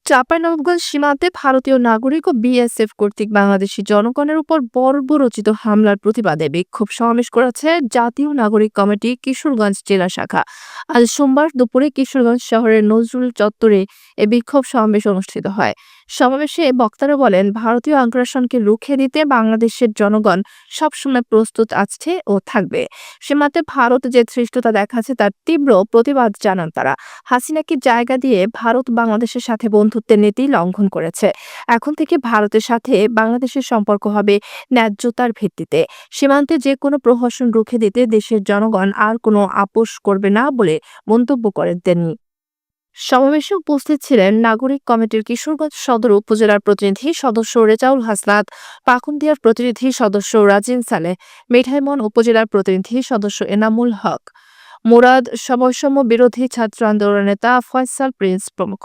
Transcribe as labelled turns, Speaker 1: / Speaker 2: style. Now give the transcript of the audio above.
Speaker 1: চাঁপাইনবাবগঞ্জ সীমান্তে ভারতীয় নাগরিক ও বিএসএফ কর্তৃক বাংলাদেশি জনগণের উপর বর্বরচিত হামলার প্রতিবাদে বিক্ষোভ সমাবেশ করেছে জাতীয় নাগরিক কমিটি কিশোরগঞ্জ জেলা শাখা। আজ সোমবার দুপুরে কিশোরগঞ্জ শহরের নজরুল চত্বরে এ বিক্ষোভ সমাবেশ অনুষ্ঠিত হয়। সমাবেশে বক্তারা বলেন, ভারতীয় আগ্রাসনকে রুখে দিতে বাংলাদেশের জনগণ সবসময় প্রস্তুত আছে ও থাকবে। সীমান্তে ভারত যে ধৃষ্টতা দেখাচ্ছে তার তীব্র প্রতিবাদ জানান তারা। হাসিনাকে জায়গা দিয়ে ভারত বাংলাদেশের সাথে বন্ধুত্বের নীতি লঙ্ঘন করেছে। এখন থেকে ভারতের সাথে বাংলাদেশের সম্পর্ক হবে ন্যায্যতার ভিত্তিতে। সীমান্তে যে কোনো প্রহসন রুখে দিতে দেশের জনগণ আর কোনো আপোস করবে না বলে মন্তব্য করেন তিনি। সমাবেশে উপস্থিত ছিলেন নাগরিক কমিটির কিশোরগঞ্জ সদর উপজেলার প্রতিনিধি সদস্য রেজাউল হাসনাত, পাকুন্দিয়ার প্রতিনিধি সদস্য রাজিন সালেহ, মিঠাইমন উপজেলার প্রতিনিধি সদস্য এনামুল হক, মুরাদ, বৈষম্য বিরোধী ছাত্র আন্দোলনের নেতা ফয়সাল প্রিন্স প্রমুখ।